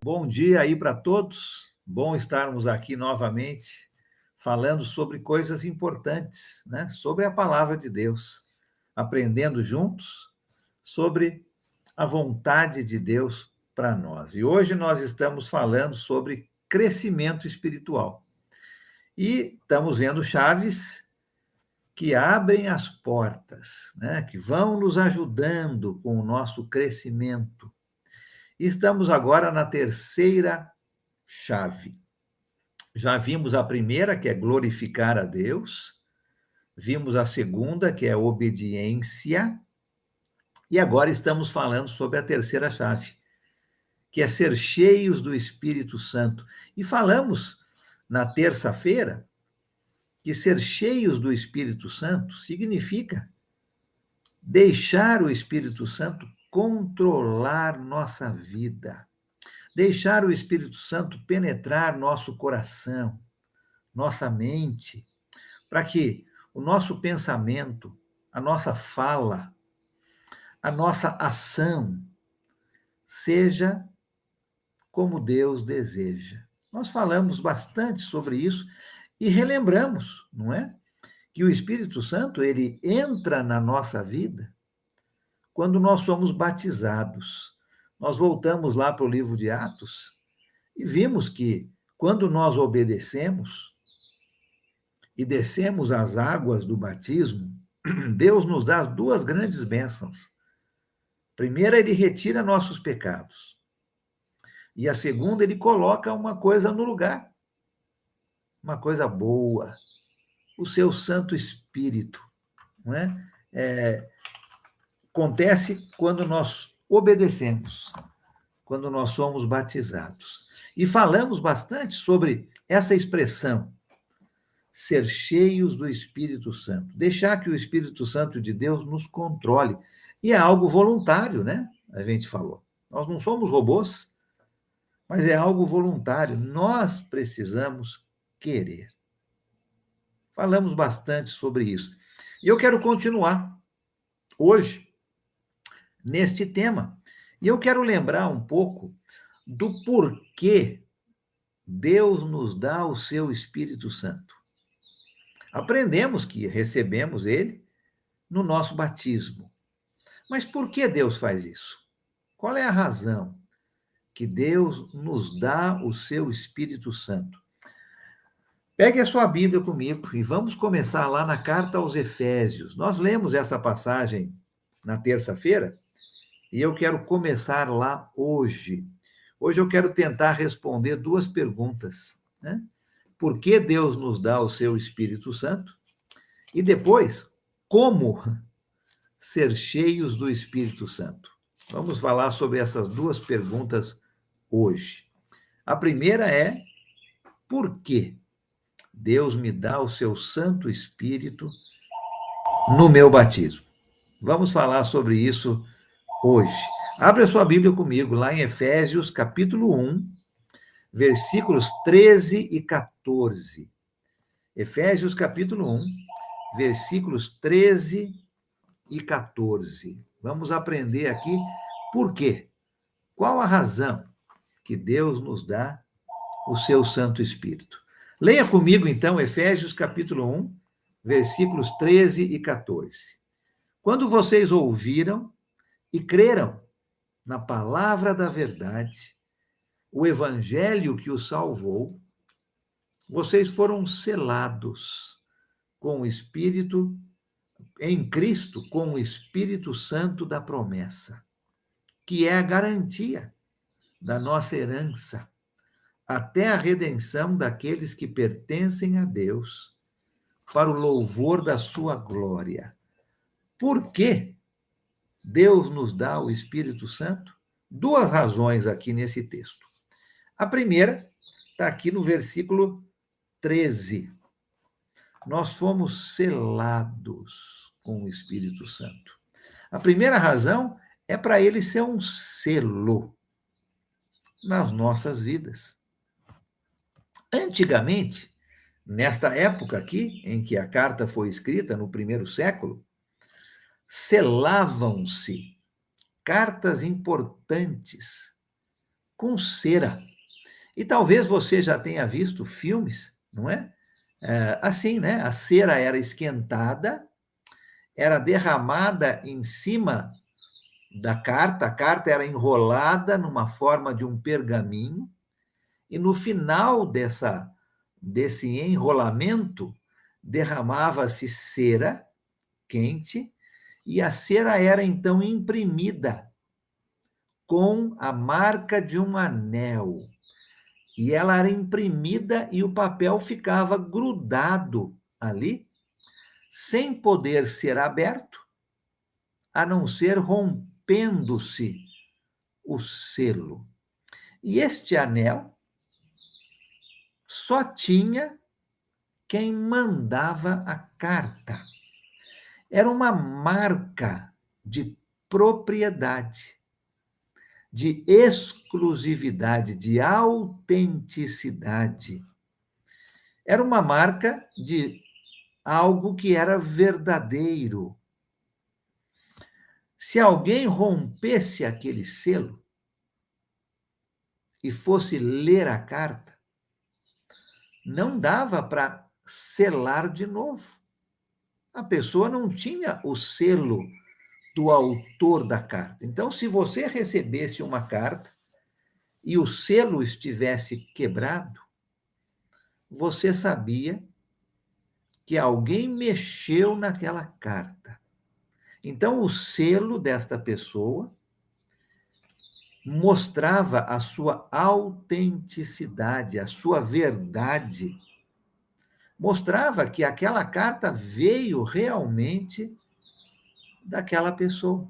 Bom dia aí para todos. Bom estarmos aqui novamente falando sobre coisas importantes, né? Sobre a palavra de Deus, aprendendo juntos sobre a vontade de Deus para nós. E hoje nós estamos falando sobre crescimento espiritual. E estamos vendo chaves que abrem as portas, né? Que vão nos ajudando com o nosso crescimento. E estamos agora na terceira chave. Já vimos a primeira, que é glorificar a Deus, vimos a segunda, que é obediência, e agora estamos falando sobre a terceira chave, que é ser cheios do Espírito Santo. E falamos na terça-feira que ser cheios do Espírito Santo significa deixar o Espírito Santo controlar nossa vida. Deixar o Espírito Santo penetrar nosso coração, nossa mente, para que o nosso pensamento, a nossa fala, a nossa ação seja como Deus deseja. Nós falamos bastante sobre isso e relembramos, não é? Que o Espírito Santo, ele entra na nossa vida quando nós somos batizados. Nós voltamos lá para o livro de Atos e vimos que, quando nós obedecemos e descemos as águas do batismo, Deus nos dá duas grandes bênçãos. Primeira, ele retira nossos pecados. E a segunda, ele coloca uma coisa no lugar. Uma coisa boa. O seu Santo Espírito. Não é? Acontece quando nós obedecemos, quando nós somos batizados. E falamos bastante sobre essa expressão, ser cheios do Espírito Santo. Deixar que o Espírito Santo de Deus nos controle. E é algo voluntário, né? A gente falou. Nós não somos robôs, mas é algo voluntário. Nós precisamos querer. Falamos bastante sobre isso. E eu quero continuar hoje neste tema. E eu quero lembrar um pouco do porquê Deus nos dá o seu Espírito Santo. Aprendemos que recebemos ele no nosso batismo. Mas por que Deus faz isso? Qual é a razão que Deus nos dá o seu Espírito Santo? Pegue a sua Bíblia comigo e vamos começar lá na carta aos Efésios. Nós lemos essa passagem na terça-feira e eu quero começar lá hoje. Hoje eu quero tentar responder duas perguntas, né? Por que Deus nos dá o seu Espírito Santo? E depois, como ser cheios do Espírito Santo? Vamos falar sobre essas duas perguntas hoje. A primeira é: por que Deus me dá o seu Santo Espírito no meu batismo? Vamos falar sobre isso hoje. Abra sua Bíblia comigo, lá em Efésios, capítulo 1, versículos 13 e 14. Efésios, capítulo 1, versículos 13 e 14. Vamos aprender aqui por quê. Qual a razão que Deus nos dá o seu Santo Espírito? Leia comigo, então, Efésios, capítulo 1, versículos 13 e 14. Quando vocês ouviram e creram na palavra da verdade, o evangelho que os salvou, vocês foram selados com o Espírito, em Cristo, com o Espírito Santo da promessa, que é a garantia da nossa herança, até a redenção daqueles que pertencem a Deus, para o louvor da sua glória. Por que Deus nos dá o Espírito Santo? Duas razões aqui nesse texto. A primeira está aqui no versículo 13. Nós fomos selados com o Espírito Santo. A primeira razão é para ele ser um selo nas nossas vidas. Antigamente, Nesta época aqui, em que a carta foi escrita, no primeiro século, selavam-se cartas importantes com cera. E talvez você já tenha visto filmes, não é? Assim, né? A cera era esquentada, era derramada em cima da carta, a carta era enrolada numa forma de um pergaminho, e no final desse enrolamento derramava-se cera quente, e a cera era então imprimida com a marca de um anel. E ela era imprimida e o papel ficava grudado ali, sem poder ser aberto, a não ser rompendo-se o selo. E este anel só tinha quem mandava a carta. Era uma marca de propriedade, de exclusividade, de autenticidade. Era uma marca de algo que era verdadeiro. Se alguém rompesse aquele selo e fosse ler a carta, não dava para selar de novo. A pessoa não tinha o selo do autor da carta. Então, se você recebesse uma carta e o selo estivesse quebrado, você sabia que alguém mexeu naquela carta. Então, o selo desta pessoa mostrava a sua autenticidade, a sua verdade. Mostrava que aquela carta veio realmente daquela pessoa.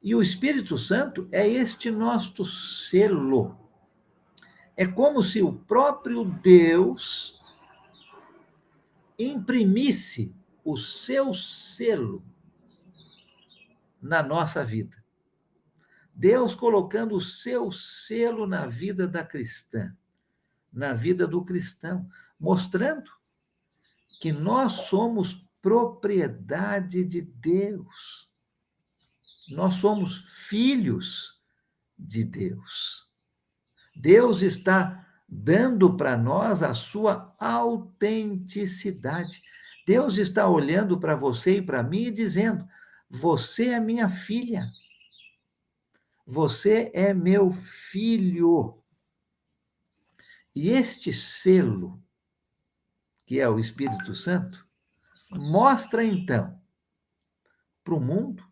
E o Espírito Santo é este nosso selo. É como se o próprio Deus imprimisse o seu selo na nossa vida. Deus colocando o seu selo na vida da cristã, na vida do cristão, mostrando que nós somos propriedade de Deus. Nós somos filhos de Deus. Deus está dando para nós a sua autenticidade. Deus está olhando para você e para mim e dizendo: você é minha filha. Você é meu filho. E este selo, que é o Espírito Santo, mostra então para o mundo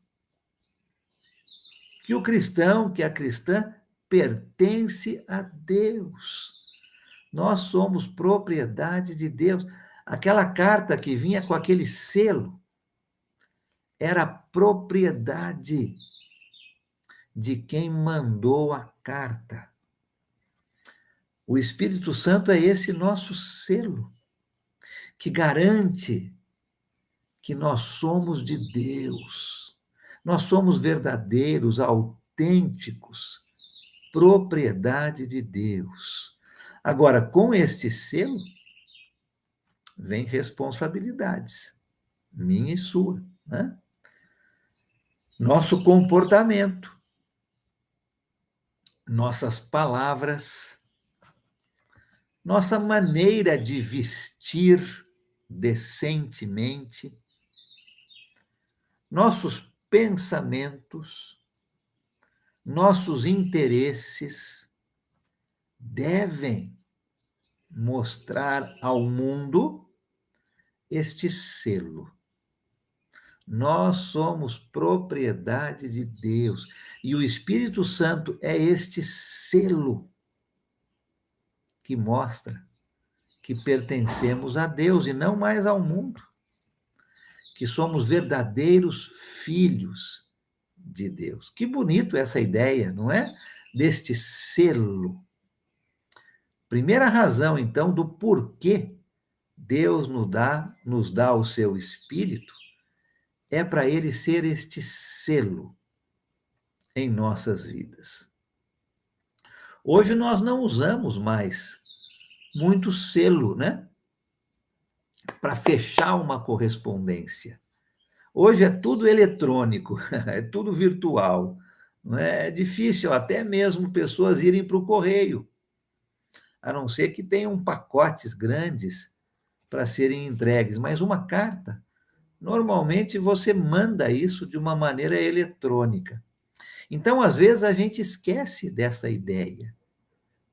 que o cristão, que a cristã, pertence a Deus. Nós somos propriedade de Deus. Aquela carta que vinha com aquele selo era propriedade de quem mandou a carta. O Espírito Santo é esse nosso selo, que garante que nós somos de Deus. Nós somos verdadeiros, autênticos, propriedade de Deus. Agora, com este selo, vem responsabilidades, minha e sua, né? Nosso comportamento, nossas palavras, nossa maneira de vestir decentemente, nossos pensamentos, nossos interesses devem mostrar ao mundo este selo. Nós somos propriedade de Deus e o Espírito Santo é este selo que mostra que pertencemos a Deus e não mais ao mundo, que somos verdadeiros filhos de Deus. Que bonito essa ideia, não é? Deste selo. Primeira razão, então, do porquê Deus nos dá o seu Espírito, é para ele ser este selo em nossas vidas. Hoje nós não usamos mais muito selo, né? para fechar uma correspondência. Hoje é tudo eletrônico, é tudo virtual. Não é? É difícil até mesmo pessoas irem para o correio, a não ser que tenham pacotes grandes para serem entregues, mas uma carta, normalmente você manda isso de uma maneira eletrônica. Então, às vezes, a gente esquece dessa ideia,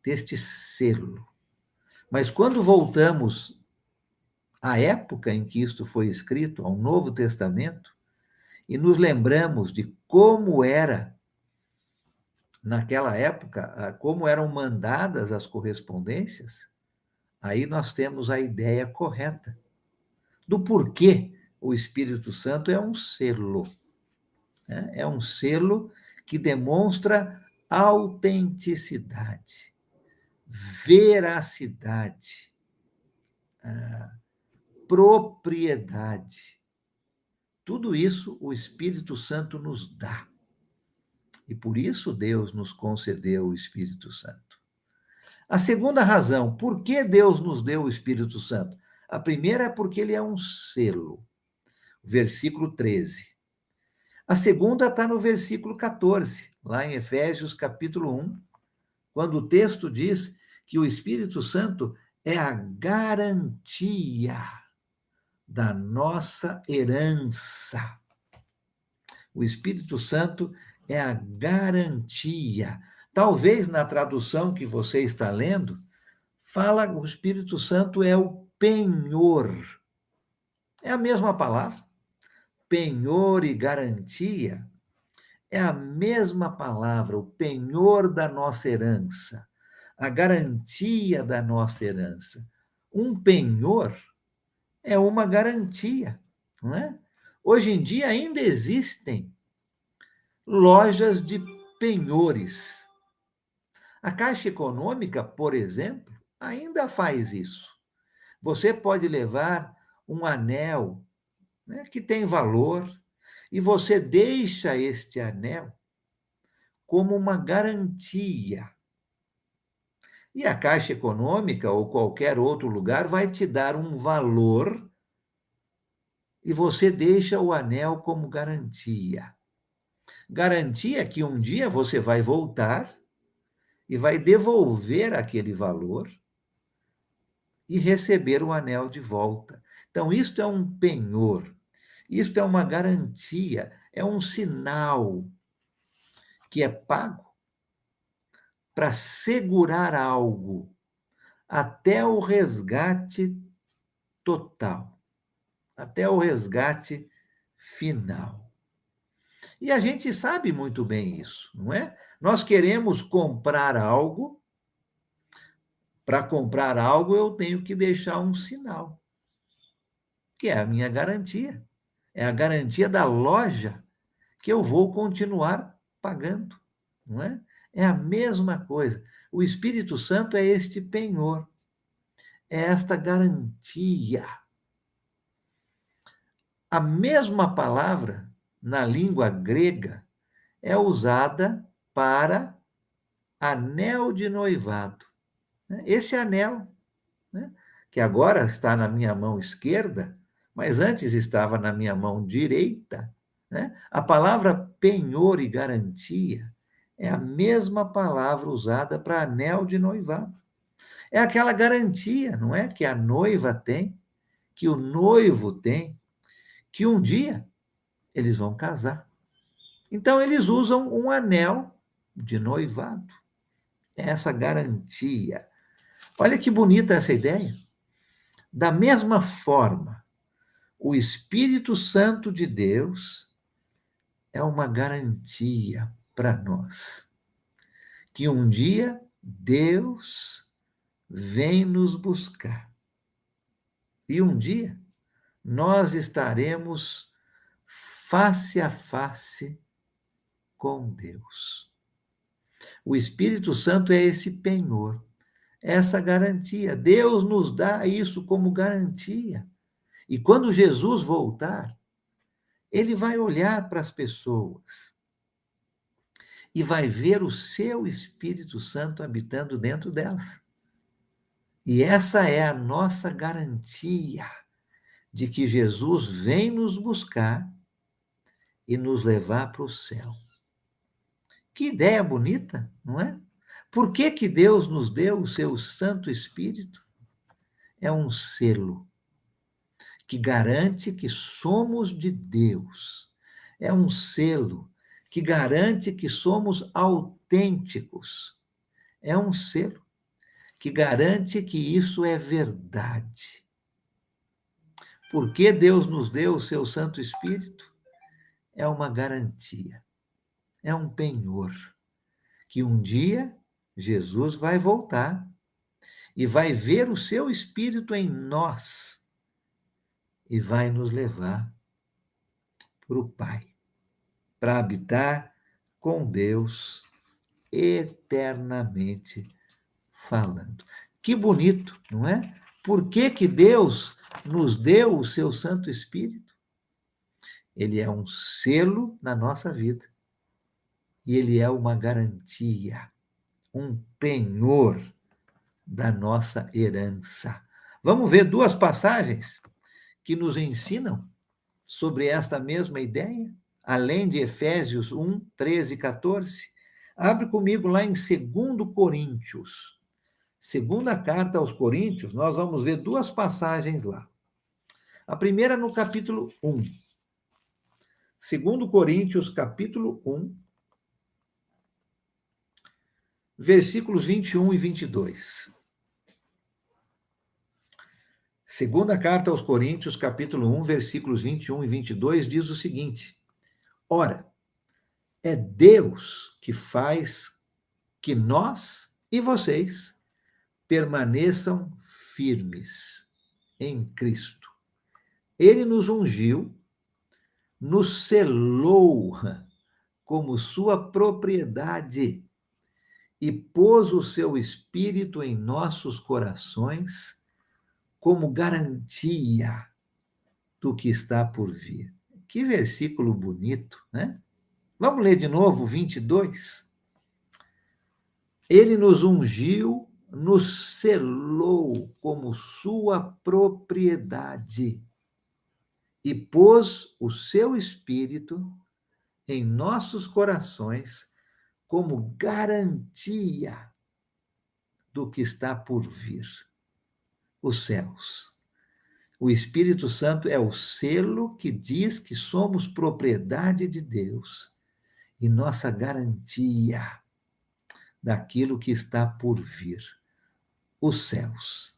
deste selo. Mas quando voltamos à época em que isto foi escrito, ao Novo Testamento, e nos lembramos de como era, naquela época, como eram mandadas as correspondências, aí nós temos a ideia correta do porquê o Espírito Santo é um selo, né? É um selo que demonstra autenticidade, veracidade, propriedade. Tudo isso o Espírito Santo nos dá. E por isso Deus nos concedeu o Espírito Santo. A segunda razão, por que Deus nos deu o Espírito Santo? A primeira é porque ele é um selo. Versículo 13. A segunda está no versículo 14, lá em Efésios capítulo 1, quando o texto diz que o Espírito Santo é a garantia da nossa herança. O Espírito Santo é a garantia. Talvez na tradução que você está lendo, fala o Espírito Santo é o penhor. É a mesma palavra. Penhor e garantia é a mesma palavra, o penhor da nossa herança, a garantia da nossa herança. Um penhor é uma garantia, não é? Hoje em dia ainda existem lojas de penhores. A Caixa Econômica, por exemplo, ainda faz isso. Você pode levar um anel, né, que tem valor, e você deixa este anel como uma garantia. E a Caixa Econômica ou qualquer outro lugar vai te dar um valor e você deixa o anel como garantia. Garantia que um dia você vai voltar e vai devolver aquele valor e receber o anel de volta. Então, isto é um penhor, isto é uma garantia, é um sinal que é pago para segurar algo até o resgate total, até o resgate final. E a gente sabe muito bem isso, não é? Nós queremos comprar algo, para comprar algo eu tenho que deixar um sinal, que é a minha garantia. É a garantia da loja que eu vou continuar pagando, não é? É a mesma coisa. O Espírito Santo é este penhor, é esta garantia. A mesma palavra na língua grega é usada para anel de noivado. Esse anel, né, que agora está na minha mão esquerda, mas antes estava na minha mão direita, né? A palavra penhor e garantia é a mesma palavra usada para anel de noivado. É aquela garantia, não é? Que a noiva tem, que o noivo tem, que um dia eles vão casar. Então, eles usam um anel de noivado. É essa garantia. Olha que bonita essa ideia. Da mesma forma, o Espírito Santo de Deus é uma garantia para nós. Que um dia Deus vem nos buscar. E um dia nós estaremos face a face com Deus. O Espírito Santo é esse penhor, essa garantia. Deus nos dá isso como garantia. E quando Jesus voltar, ele vai olhar para as pessoas e vai ver o seu Espírito Santo habitando dentro delas. E essa é a nossa garantia, de que Jesus vem nos buscar e nos levar para o céu. Que ideia bonita, não é? Por que que Deus nos deu o seu Santo Espírito? É um selo que garante que somos de Deus. É um selo que garante que somos autênticos. É um selo que garante que isso é verdade. Por que Deus nos deu o seu Santo Espírito? É uma garantia, é um penhor, que um dia Jesus vai voltar e vai ver o seu Espírito em nós e vai nos levar para o Pai, para habitar com Deus eternamente falando. Que bonito, não é? Por que que Deus nos deu o seu Santo Espírito? Ele é um selo na nossa vida e ele é uma garantia, um penhor da nossa herança. Vamos ver duas passagens que nos ensinam sobre esta mesma ideia, além de Efésios 1, 13 e 14. Abre comigo lá em 2 Coríntios. Segunda carta aos Coríntios, nós vamos ver duas passagens lá. A primeira no capítulo 1. 2 Coríntios, capítulo 1, versículos 21 e 22. Segunda carta aos Coríntios, capítulo 1, versículos 21 e 22, diz o seguinte: Ora, é Deus que faz que nós e vocês permaneçam firmes em Cristo. Ele nos ungiu, nos selou como sua propriedade e pôs o seu Espírito em nossos corações como garantia do que está por vir. Que versículo bonito, né? Vamos ler de novo o 22. Ele nos ungiu, nos selou como sua propriedade e pôs o seu Espírito em nossos corações como garantia do que está por vir, os céus. O Espírito Santo é o selo que diz que somos propriedade de Deus e nossa garantia daquilo que está por vir, os céus.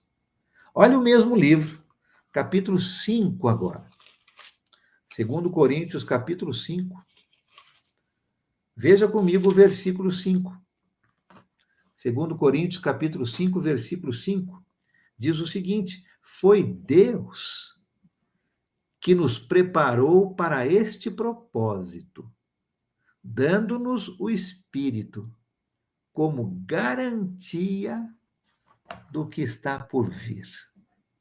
Olha o mesmo livro, capítulo 5 agora. 2 Coríntios, capítulo 5. Veja comigo o versículo 5. 2 Coríntios, capítulo 5, versículo 5, diz o seguinte: Foi Deus que nos preparou para este propósito, dando-nos o Espírito como garantia do que está por vir.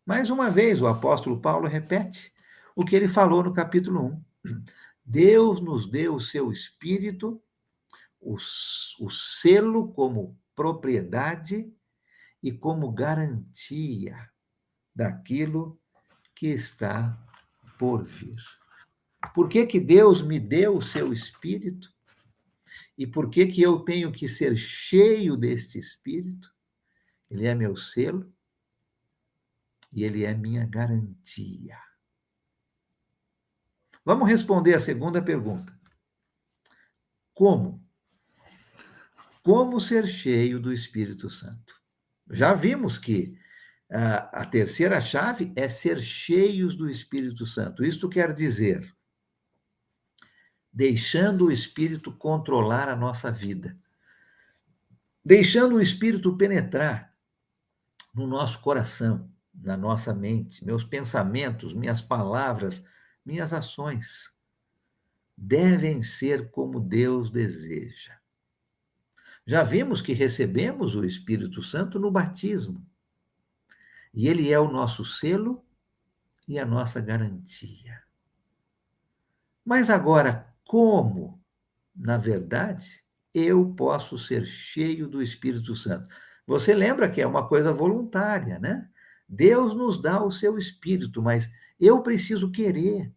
Mais uma vez, o apóstolo Paulo repete o que ele falou no capítulo 1. Deus nos deu o seu Espírito, o selo como propriedade e como garantia daquilo que está por vir. Por que que Deus me deu o seu Espírito? E por que que eu tenho que ser cheio deste Espírito? Ele é meu selo e ele é minha garantia. Vamos responder a segunda pergunta. Como? Como ser cheio do Espírito Santo? Já vimos que a terceira chave é ser cheios do Espírito Santo. Isto quer dizer, deixando o Espírito controlar a nossa vida, deixando o Espírito penetrar no nosso coração, na nossa mente, meus pensamentos, minhas palavras, minhas ações devem ser como Deus deseja. Já vimos que recebemos o Espírito Santo no batismo, e ele é o nosso selo e a nossa garantia. Mas agora, como, na verdade, eu posso ser cheio do Espírito Santo? Você lembra que é uma coisa voluntária, né? Deus nos dá o seu Espírito, mas eu preciso querer.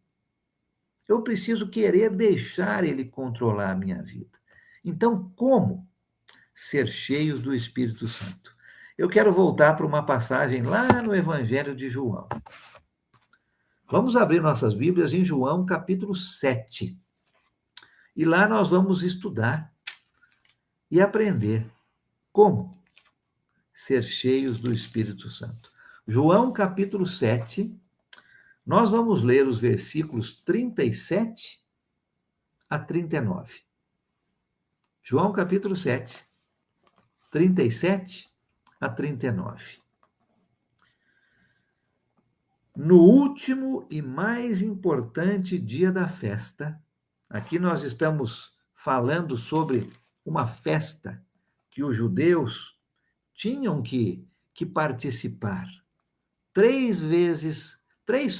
Eu preciso querer deixar Ele controlar a minha vida. Então, como ser cheios do Espírito Santo? Eu quero voltar para uma passagem lá no Evangelho de João. Vamos abrir nossas Bíblias em João, capítulo 7. E lá nós vamos estudar e aprender como ser cheios do Espírito Santo. João, capítulo 7, nós vamos ler os versículos 37 a 39. João, capítulo 7, 37 a 39. No último e mais importante dia da festa, aqui nós estamos falando sobre uma festa que os judeus tinham que participar. 3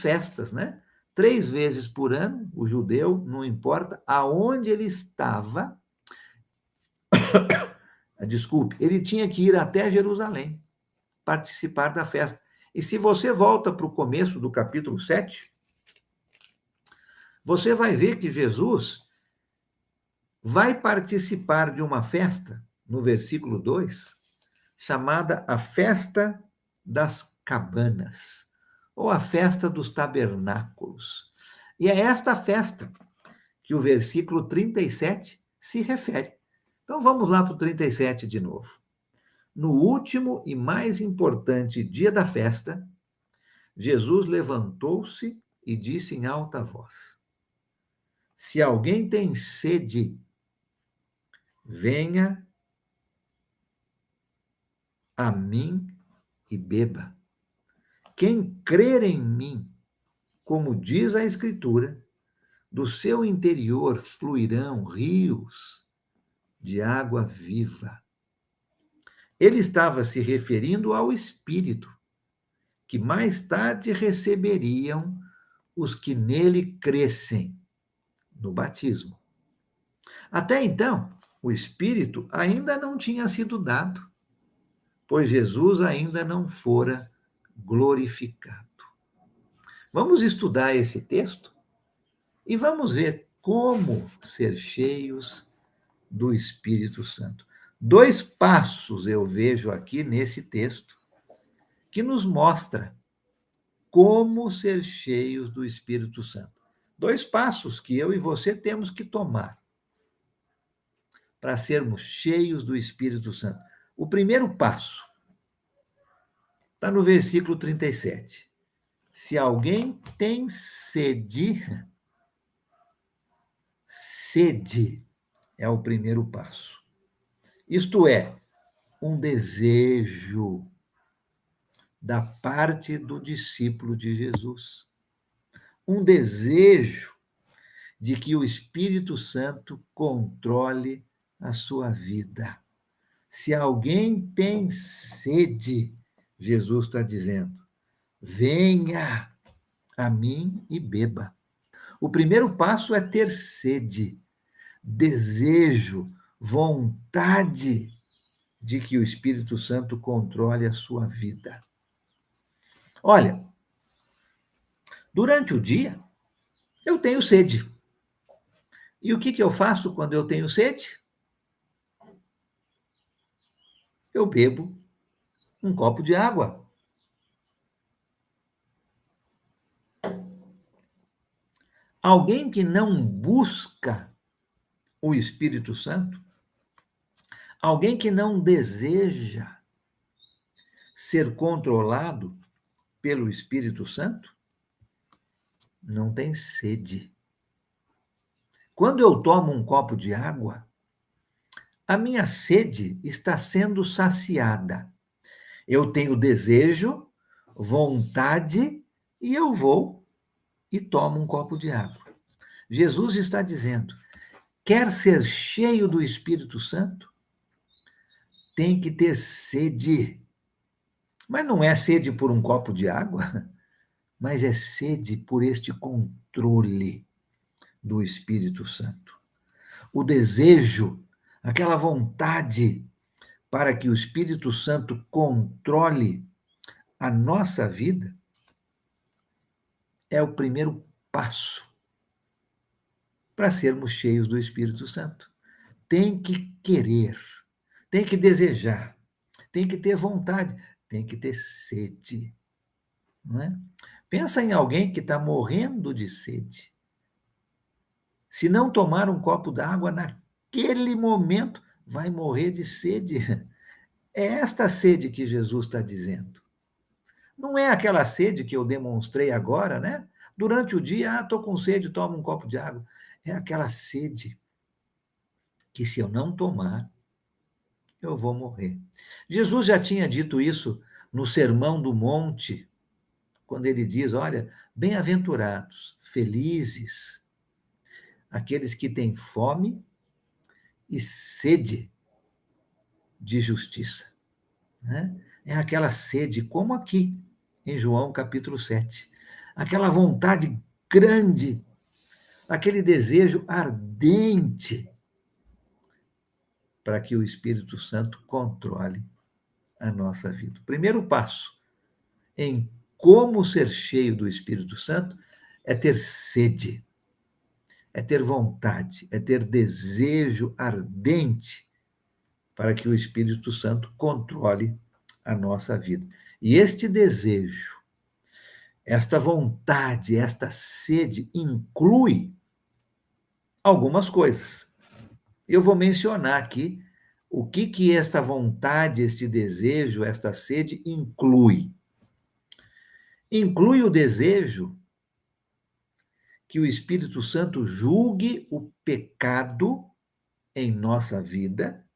festas, né? 3 vezes por ano, o judeu, não importa aonde ele estava, desculpe, ele tinha que ir até Jerusalém, participar da festa. E se você volta para o começo do capítulo 7, você vai ver que Jesus vai participar de uma festa, no versículo 2, chamada a Festa das Cabanas, ou a Festa dos Tabernáculos. E é esta festa que o versículo 37 se refere. Então vamos lá para o 37 de novo. No último e mais importante dia da festa, Jesus levantou-se e disse em alta voz: Se alguém tem sede, venha a mim e beba. Quem crer em mim, como diz a Escritura, do seu interior fluirão rios de água viva. Ele estava se referindo ao Espírito, que mais tarde receberiam os que nele crescem, no batismo. Até então, o Espírito ainda não tinha sido dado, pois Jesus ainda não fora glorificado. Vamos estudar esse texto e vamos ver como ser cheios do Espírito Santo. 2 passos eu vejo aqui nesse texto que nos mostra como ser cheios do Espírito Santo. 2 passos que eu e você temos que tomar para sermos cheios do Espírito Santo. O primeiro passo está no versículo 37. Se alguém tem sede, sede é o primeiro passo. Isto é, um desejo da parte do discípulo de Jesus. Um desejo de que o Espírito Santo controle a sua vida. Se alguém tem sede, Jesus está dizendo, venha a mim e beba. O primeiro passo é ter sede, desejo, vontade de que o Espírito Santo controle a sua vida. Olha, durante o dia, eu tenho sede. E o que eu faço quando eu tenho sede? Eu bebo um copo de água. Alguém que não busca o Espírito Santo, alguém que não deseja ser controlado pelo Espírito Santo, não tem sede. Quando eu tomo um copo de água, a minha sede está sendo saciada. Eu tenho desejo, vontade, e eu vou e tomo um copo de água. Jesus está dizendo: quer ser cheio do Espírito Santo? Tem que ter sede. Mas não é sede por um copo de água, mas é sede por este controle do Espírito Santo. O desejo, aquela vontade para que o Espírito Santo controle a nossa vida é o primeiro passo para sermos cheios do Espírito Santo. Tem que querer, tem que desejar, tem que ter vontade, tem que ter sede, não é? Pensa em alguém que está morrendo de sede. Se não tomar um copo d'água naquele momento, vai morrer de sede. É esta sede que Jesus está dizendo. Não é aquela sede que eu demonstrei agora, né? Durante o dia, estou com sede, toma um copo de água. É aquela sede que, se eu não tomar, eu vou morrer. Jesus já tinha dito isso no Sermão do Monte, quando ele diz: olha, bem-aventurados, felizes, aqueles que têm fome e sede de justiça, né? É aquela sede, como aqui em João capítulo 7, aquela vontade grande, aquele desejo ardente para que o Espírito Santo controle a nossa vida. O primeiro passo em como ser cheio do Espírito Santo é ter sede, é ter vontade, é ter desejo ardente para que o Espírito Santo controle a nossa vida. E este desejo, esta vontade, esta sede inclui algumas coisas. Eu vou mencionar aqui o que esta vontade, este desejo, esta sede inclui. Inclui o desejo que o Espírito Santo julgue o pecado em nossa vida,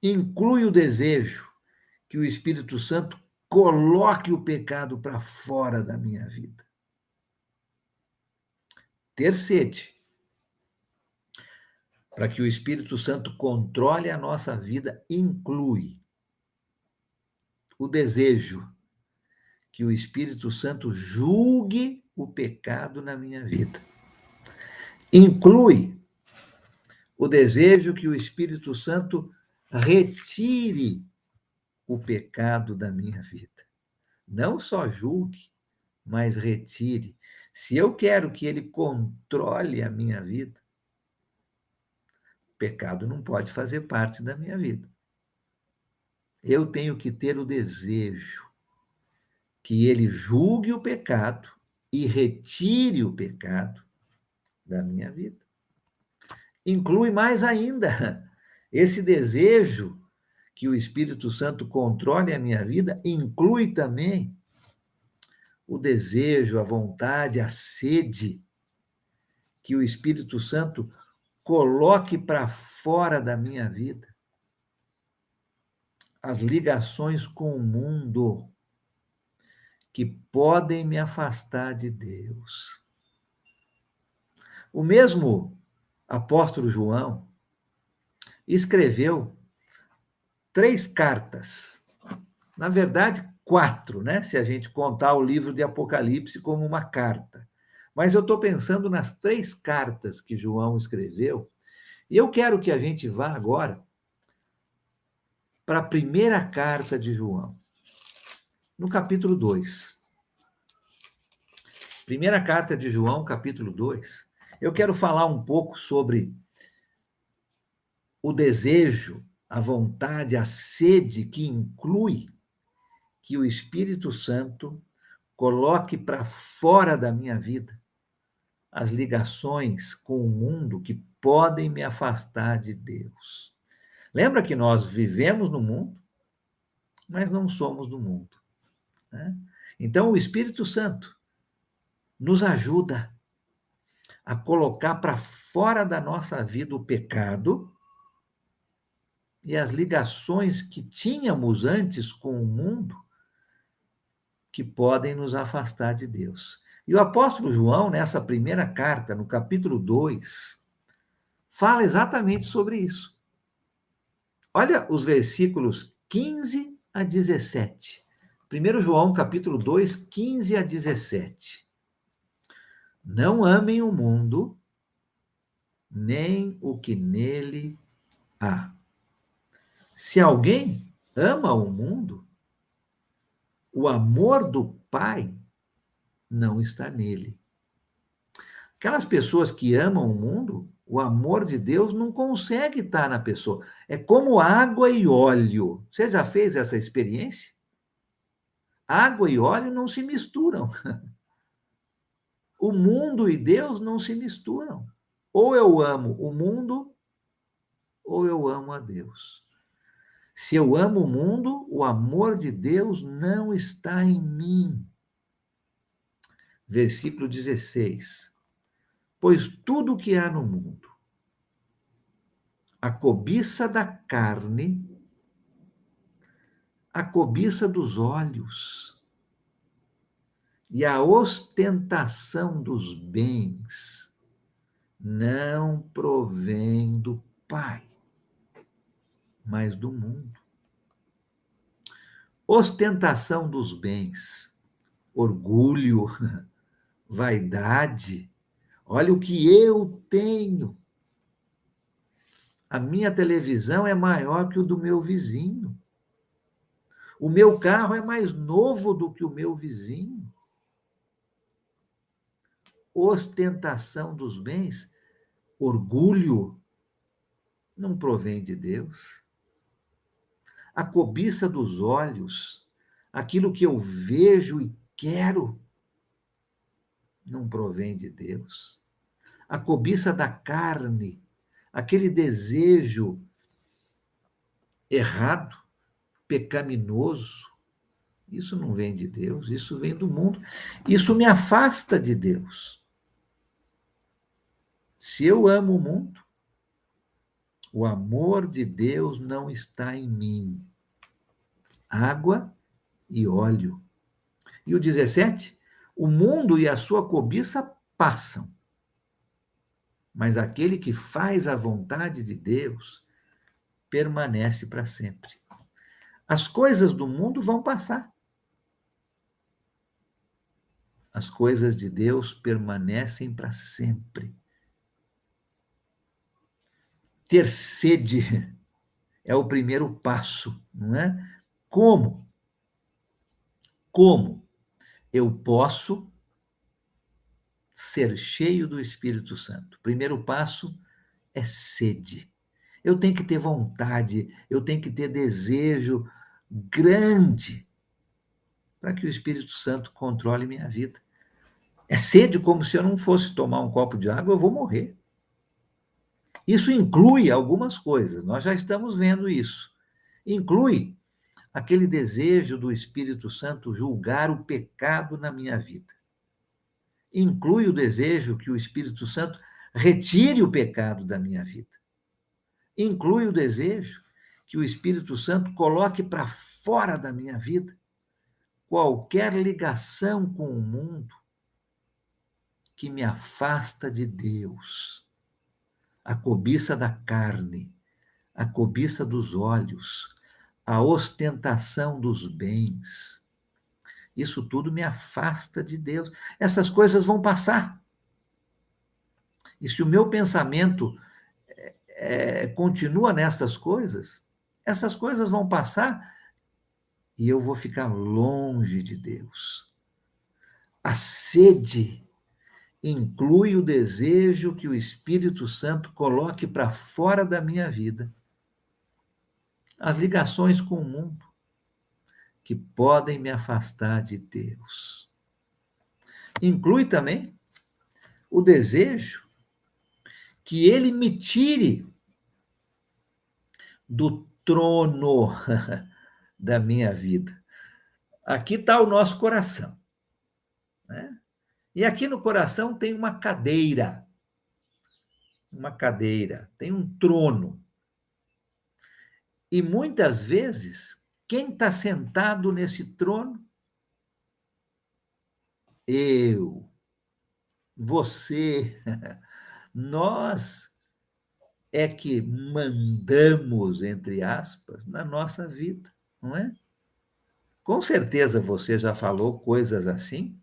inclui o desejo que o Espírito Santo coloque o pecado para fora da minha vida. Ter sede, para que o Espírito Santo controle a nossa vida, inclui o desejo que o Espírito Santo julgue o pecado na minha vida. Inclui o desejo que o Espírito Santo retire o pecado da minha vida. Não só julgue, mas retire. Se eu quero que ele controle a minha vida, o pecado não pode fazer parte da minha vida. Eu tenho que ter o desejo que ele julgue o pecado e retire o pecado da minha vida. Inclui mais ainda esse desejo que o Espírito Santo controle a minha vida, inclui também o desejo, a vontade, a sede que o Espírito Santo coloque para fora da minha vida as ligações com o mundo que podem me afastar de Deus. O mesmo apóstolo João escreveu 3 cartas, na verdade 4, né? Se a gente contar o livro de Apocalipse como uma carta. Mas eu estou pensando nas 3 cartas que João escreveu, e eu quero que a gente vá agora para a primeira carta de João, no capítulo 2. Primeira carta de João, capítulo 2. Eu quero falar um pouco sobre o desejo, a vontade, a sede que inclui que o Espírito Santo coloque para fora da minha vida as ligações com o mundo que podem me afastar de Deus. Lembra que nós vivemos no mundo, mas não somos do mundo, né? Então, o Espírito Santo nos ajuda a colocar para fora da nossa vida o pecado e as ligações que tínhamos antes com o mundo que podem nos afastar de Deus. E o apóstolo João, nessa primeira carta, no capítulo 2, fala exatamente sobre isso. Olha os versículos 15 a 17. 1 João, capítulo 2, 15 a 17. Não amem o mundo, nem o que nele há. Se alguém ama o mundo, O amor do Pai não está nele. Aquelas pessoas que amam o mundo, o amor de Deus não consegue estar na pessoa. É como água e óleo. Você já fez essa experiência? Água e óleo não se misturam. O mundo e Deus não se misturam. Ou eu amo o mundo, ou eu amo a Deus. Se eu amo o mundo, o amor de Deus não está em mim. Versículo 16. Pois tudo o que há no mundo, a cobiça da carne, a cobiça dos olhos e a ostentação dos bens, não provém do Pai, mas do mundo. Ostentação dos bens, orgulho, vaidade. Olha o que eu tenho. A minha televisão é maior que o do meu vizinho. O meu carro é mais novo do que o meu vizinho. Ostentação dos bens, orgulho, não provém de Deus. A cobiça dos olhos, aquilo que eu vejo e quero, não provém de Deus. A cobiça da carne, aquele desejo errado, pecaminoso, isso não vem de Deus, isso vem do mundo. Isso me afasta de Deus. Se eu amo o mundo, o amor de Deus não está em mim. Água e óleo. E o 17, o mundo e a sua cobiça passam, mas aquele que faz a vontade de Deus permanece para sempre. As coisas do mundo vão passar. As coisas de Deus permanecem para sempre. Ter sede é o primeiro passo, não é? Como? Como eu posso ser cheio do Espírito Santo? O primeiro passo é sede. Eu tenho que ter vontade, eu tenho que ter desejo grande para que o Espírito Santo controle minha vida. É sede como se eu não fosse tomar um copo de água, eu vou morrer. Isso inclui algumas coisas, nós já estamos vendo isso. Inclui aquele desejo do Espírito Santo julgar o pecado na minha vida. Inclui o desejo que o Espírito Santo retire o pecado da minha vida. Inclui o desejo que o Espírito Santo coloque para fora da minha vida qualquer ligação com o mundo que me afasta de Deus. A cobiça da carne, a cobiça dos olhos, a ostentação dos bens. Isso tudo me afasta de Deus. Essas coisas vão passar. E se o meu pensamento continua nessas coisas, essas coisas vão passar e eu vou ficar longe de Deus. A sede inclui o desejo que o Espírito Santo coloque para fora da minha vida as ligações com o mundo que podem me afastar de Deus. Inclui também o desejo que ele me tire do trono da minha vida. Aqui está o nosso coração, né? E aqui no coração tem uma cadeira, tem um trono. E muitas vezes, quem está sentado nesse trono? Eu, você, nós é que mandamos, entre aspas, na nossa vida, não é? Com certeza você já falou coisas assim.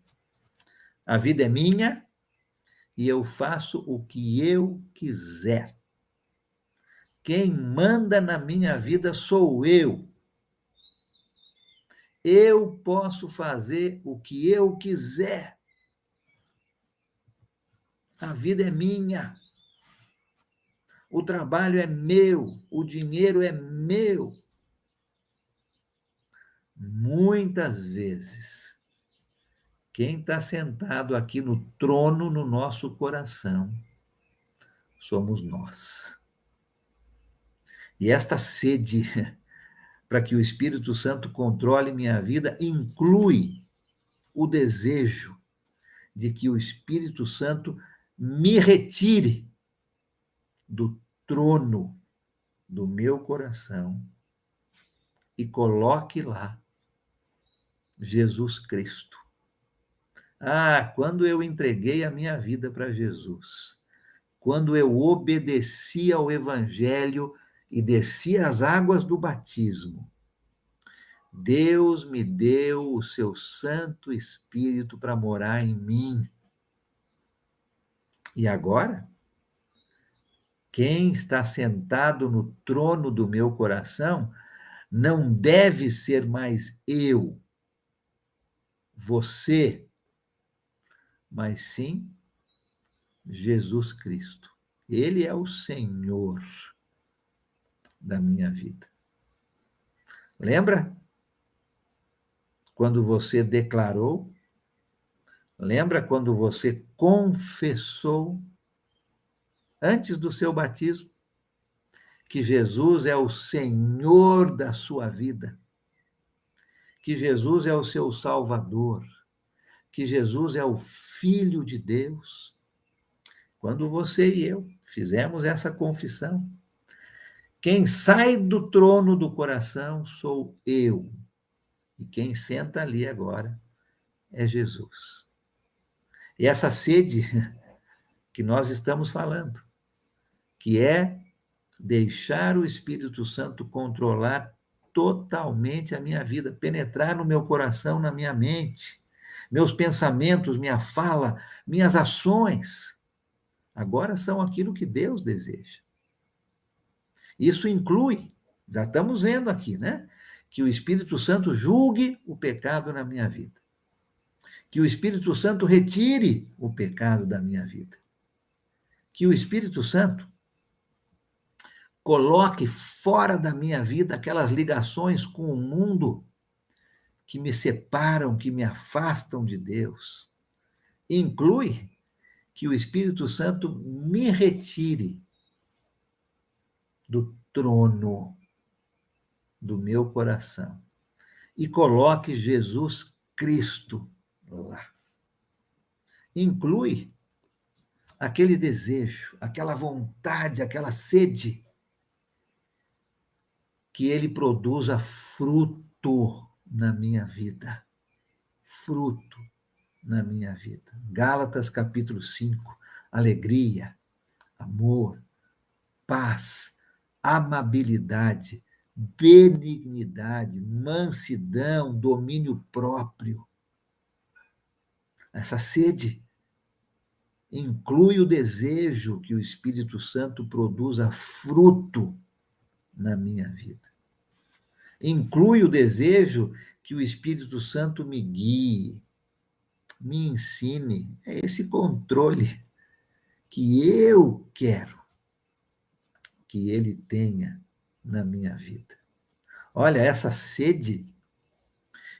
A vida é minha e eu faço o que eu quiser. Quem manda na minha vida sou eu. Eu posso fazer o que eu quiser. A vida é minha. O trabalho é meu. O dinheiro é meu. Muitas vezes, quem está sentado aqui no trono no nosso coração somos nós. E esta sede para que o Espírito Santo controle minha vida inclui o desejo de que o Espírito Santo me retire do trono do meu coração e coloque lá Jesus Cristo. Ah, quando eu entreguei a minha vida para Jesus, quando eu obedeci ao Evangelho e desci as águas do batismo, Deus me deu o seu Santo Espírito para morar em mim. E agora, quem está sentado no trono do meu coração não deve ser mais eu, você, mas sim Jesus Cristo. Ele é o Senhor da minha vida. Lembra quando você declarou? Lembra quando você confessou antes do seu batismo que Jesus é o Senhor da sua vida, que Jesus é o seu Salvador, que Jesus é o Filho de Deus? Quando você e eu fizemos essa confissão, quem sai do trono do coração sou eu, e quem senta ali agora é Jesus. E essa sede que nós estamos falando, que é deixar o Espírito Santo controlar totalmente a minha vida, penetrar no meu coração, na minha mente, meus pensamentos, minha fala, minhas ações, agora são aquilo que Deus deseja. Isso inclui, já estamos vendo aqui, né? Que o Espírito Santo julgue o pecado na minha vida. Que o Espírito Santo retire o pecado da minha vida. Que o Espírito Santo coloque fora da minha vida aquelas ligações com o mundo que me separam, que me afastam de Deus. Inclui que o Espírito Santo me retire do trono do meu coração e coloque Jesus Cristo lá. Inclui aquele desejo, aquela vontade, aquela sede que ele produza fruto na minha vida. Fruto na minha vida. Gálatas capítulo 5, alegria, amor, paz, amabilidade, benignidade, mansidão, domínio próprio. Essa sede inclui o desejo que o Espírito Santo produza fruto na minha vida. Inclui o desejo que o Espírito Santo me guie, me ensine. É esse controle que eu quero que ele tenha na minha vida. Olha, essa sede,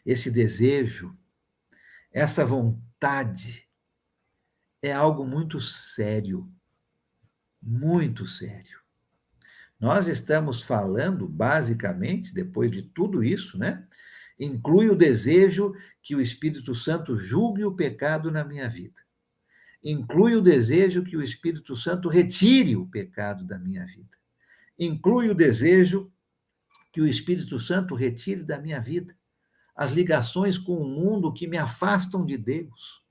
esse desejo, essa vontade é algo muito sério, muito sério. Nós estamos falando, basicamente, depois de tudo isso, né? Inclui o desejo que o Espírito Santo julgue o pecado na minha vida. Inclui o desejo que o Espírito Santo retire o pecado da minha vida. Inclui o desejo que o Espírito Santo retire da minha vida as ligações com o mundo que me afastam de Deus.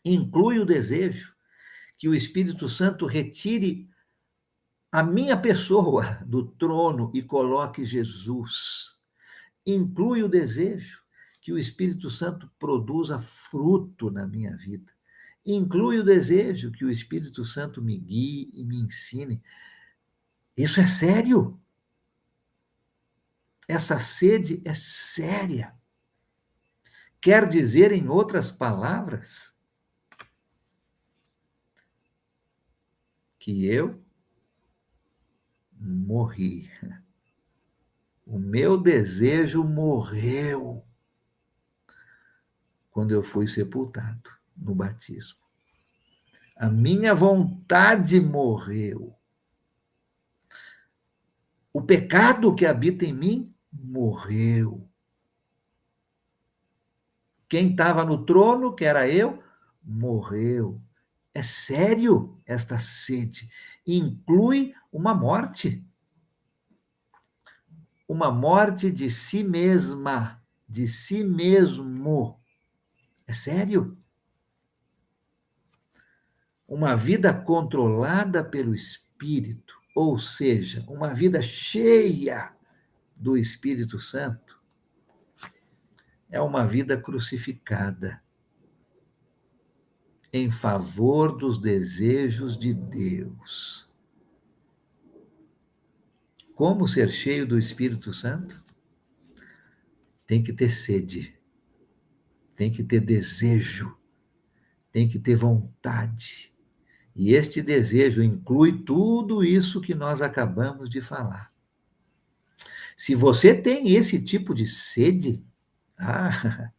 Inclui o desejo que o Espírito Santo retire a minha pessoa do trono e coloque Jesus. Inclui o desejo que o Espírito Santo produza fruto na minha vida. Inclui o desejo que o Espírito Santo me guie e me ensine. Isso é sério. Essa sede é séria. Quer dizer, em outras palavras, que eu morri. O meu desejo morreu quando eu fui sepultado no batismo. A minha vontade morreu. O pecado que habita em mim morreu. Quem estava no trono, que era eu, morreu. É sério esta sede. Inclui uma morte. Uma morte de si mesma, de si mesmo. É sério. Uma vida controlada pelo Espírito, ou seja, uma vida cheia do Espírito Santo, é uma vida crucificada em favor dos desejos de Deus. Como ser cheio do Espírito Santo? Tem que ter sede, tem que ter desejo, tem que ter vontade. E este desejo inclui tudo isso que nós acabamos de falar. Se você tem esse tipo de sede, ah,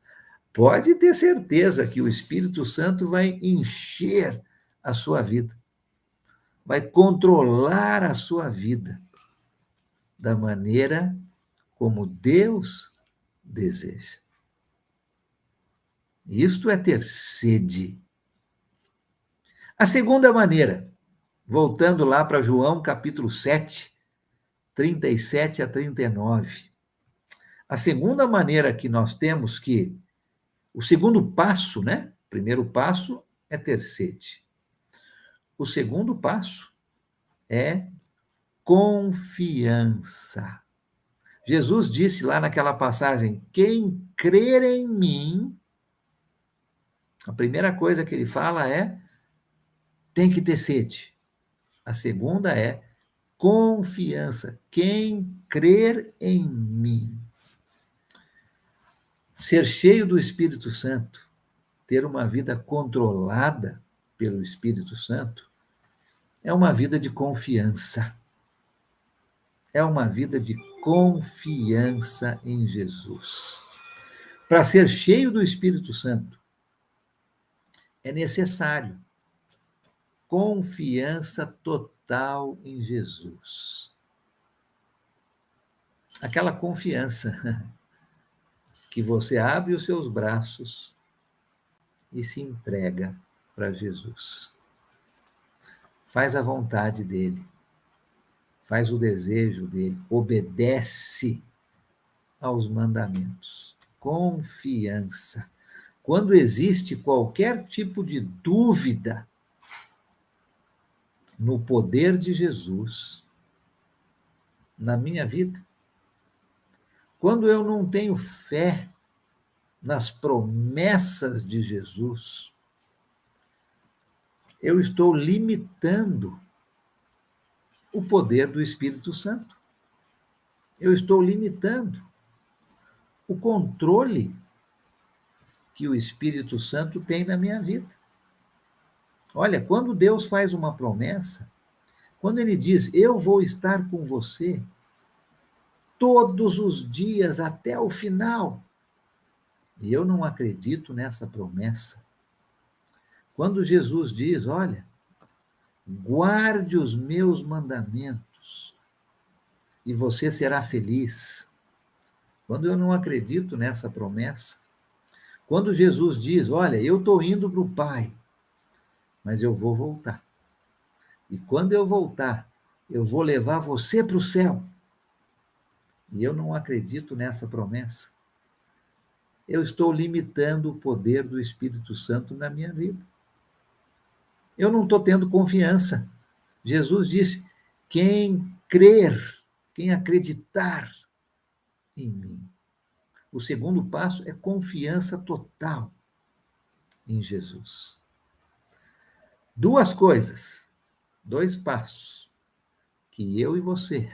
pode ter certeza que o Espírito Santo vai encher a sua vida, vai controlar a sua vida da maneira como Deus deseja. Isto é ter sede. A segunda maneira, voltando lá para João capítulo 7, 37 a 39. A segunda maneira que nós temos que, o segundo passo, né? O primeiro passo é ter sede. O segundo passo é confiança. Jesus disse lá naquela passagem: quem crer em mim, a primeira coisa que ele fala é: tem que ter sede. A segunda é confiança. Quem crer em mim. Ser cheio do Espírito Santo, ter uma vida controlada pelo Espírito Santo, é uma vida de confiança. É uma vida de confiança em Jesus. Para ser cheio do Espírito Santo, é necessário confiança total em Jesus. Aquela confiança que você abre os seus braços e se entrega para Jesus. Faz a vontade dele, faz o desejo dele, obedece aos mandamentos. Confiança. Quando existe qualquer tipo de dúvida no poder de Jesus na minha vida, quando eu não tenho fé nas promessas de Jesus, eu estou limitando o poder do Espírito Santo. Eu estou limitando o controle que o Espírito Santo tem na minha vida. Olha, quando Deus faz uma promessa, quando ele diz: eu vou estar com você todos os dias até o final, e eu não acredito nessa promessa. Quando Jesus diz: olha, guarde os meus mandamentos e você será feliz. Quando eu não acredito nessa promessa, quando Jesus diz: olha, eu estou indo para o Pai, mas eu vou voltar. E quando eu voltar, eu vou levar você para o céu. E eu não acredito nessa promessa. Eu estou limitando o poder do Espírito Santo na minha vida. Eu não estou tendo confiança. Jesus disse: quem crer, quem acreditar em mim. O segundo passo é confiança total em Jesus. Duas coisas, dois passos, que eu e você,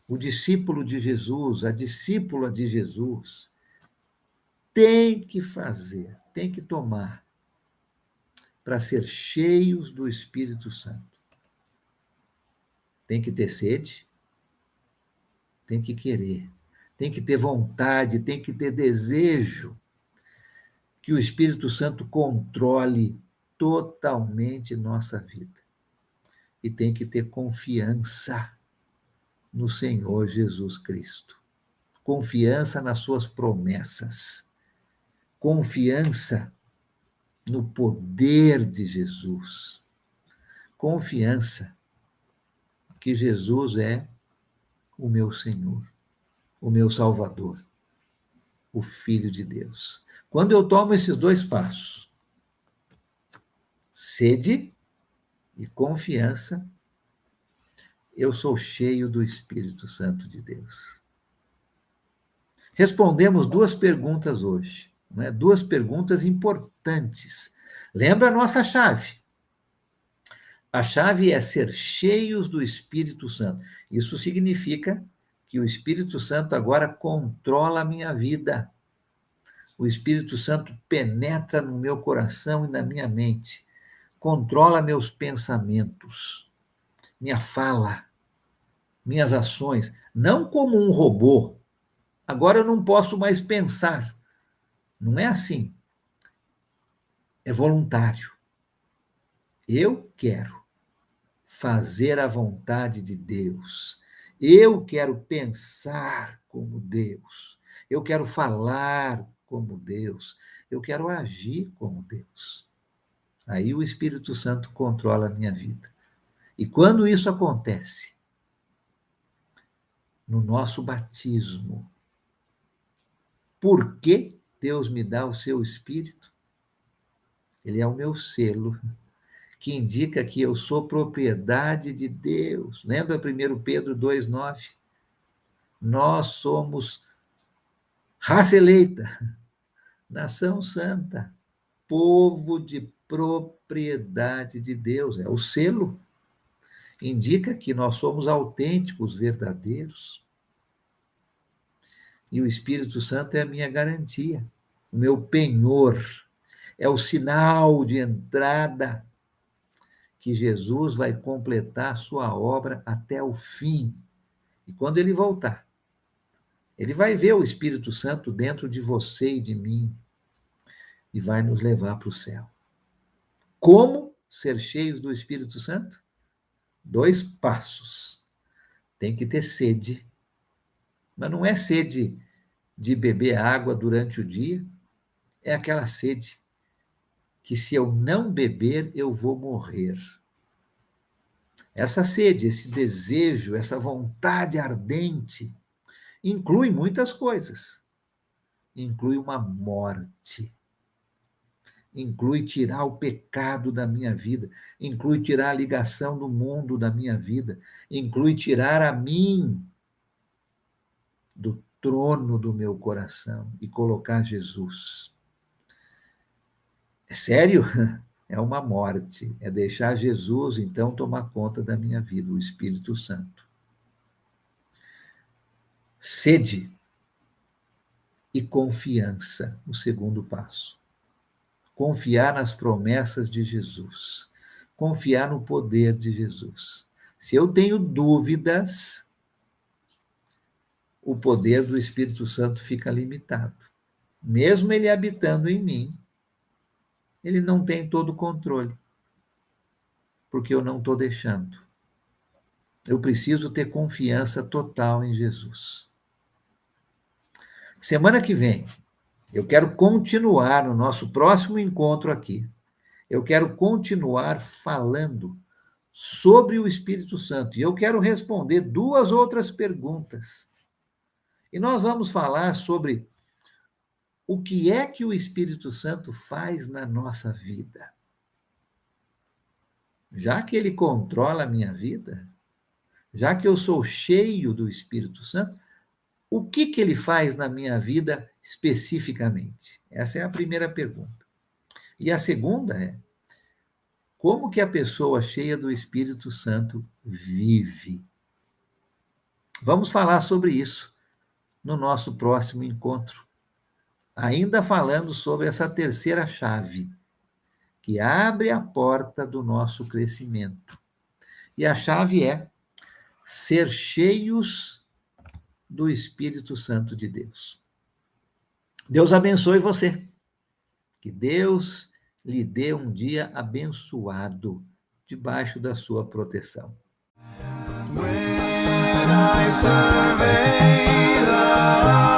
o discípulo de Jesus, a discípula de Jesus, tem que fazer, tem que tomar para ser cheios do Espírito Santo? Tem que ter sede, tem que querer, tem que ter vontade, tem que ter desejo que o Espírito Santo controle totalmente nossa vida. E tem que ter confiança no Senhor Jesus Cristo. Confiança nas suas promessas. Confiança no poder de Jesus. Confiança que Jesus é o meu Senhor, o meu Salvador, o Filho de Deus. Quando eu tomo esses dois passos, sede e confiança, eu sou cheio do Espírito Santo de Deus. Respondemos duas perguntas hoje, não é? Duas perguntas importantes. Lembra a nossa chave? A chave é ser cheios do Espírito Santo. Isso significa que o Espírito Santo agora controla a minha vida. O Espírito Santo penetra no meu coração e na minha mente, controla meus pensamentos, minha fala, minhas ações, não como um robô. Agora eu não posso mais pensar. Não é assim. É voluntário. Eu quero fazer a vontade de Deus. Eu quero pensar como Deus. Eu quero falar como Deus. Eu quero agir como Deus. Aí o Espírito Santo controla a minha vida. E quando isso acontece, no nosso batismo, por que Deus me dá o seu Espírito? Ele é o meu selo, que indica que eu sou propriedade de Deus. Lembra 1 Pedro 2,9? Nós somos raça eleita, nação santa, povo de propriedade de Deus. É o selo. Indica que nós somos autênticos, verdadeiros. E o Espírito Santo é a minha garantia, o meu penhor, é o sinal de entrada que Jesus vai completar a sua obra até o fim. E quando ele voltar, ele vai ver o Espírito Santo dentro de você e de mim e vai nos levar para o céu. Como ser cheios do Espírito Santo? 2 passos. Tem que ter sede, mas não é sede de beber água durante o dia, é aquela sede que se eu não beber, eu vou morrer. Essa sede, esse desejo, essa vontade ardente, inclui muitas coisas. Inclui uma morte. Inclui tirar o pecado da minha vida. Inclui tirar a ligação do mundo da minha vida. Inclui tirar a mim do trono do meu coração e colocar Jesus. É sério? É uma morte. É deixar Jesus, então, tomar conta da minha vida, o Espírito Santo. Sede e confiança, o segundo passo. Confiar nas promessas de Jesus. Confiar no poder de Jesus. Se eu tenho dúvidas, o poder do Espírito Santo fica limitado. Mesmo ele habitando em mim, ele não tem todo o controle, porque eu não estou deixando. Eu preciso ter confiança total em Jesus. Semana que vem, eu quero continuar no nosso próximo encontro aqui. Eu quero continuar falando sobre o Espírito Santo. E eu quero responder 2 outras perguntas. E nós vamos falar sobre o que é que o Espírito Santo faz na nossa vida. Já que ele controla a minha vida, já que eu sou cheio do Espírito Santo, o que ele faz na minha vida especificamente? Essa é a primeira pergunta. E a segunda é: como que a pessoa cheia do Espírito Santo vive? Vamos falar sobre isso no nosso próximo encontro. ainda falando sobre essa terceira chave, que abre a porta do nosso crescimento. E a chave é ser cheios do Espírito Santo de Deus. Deus abençoe você. Que Deus lhe dê um dia abençoado debaixo da sua proteção. When I survey the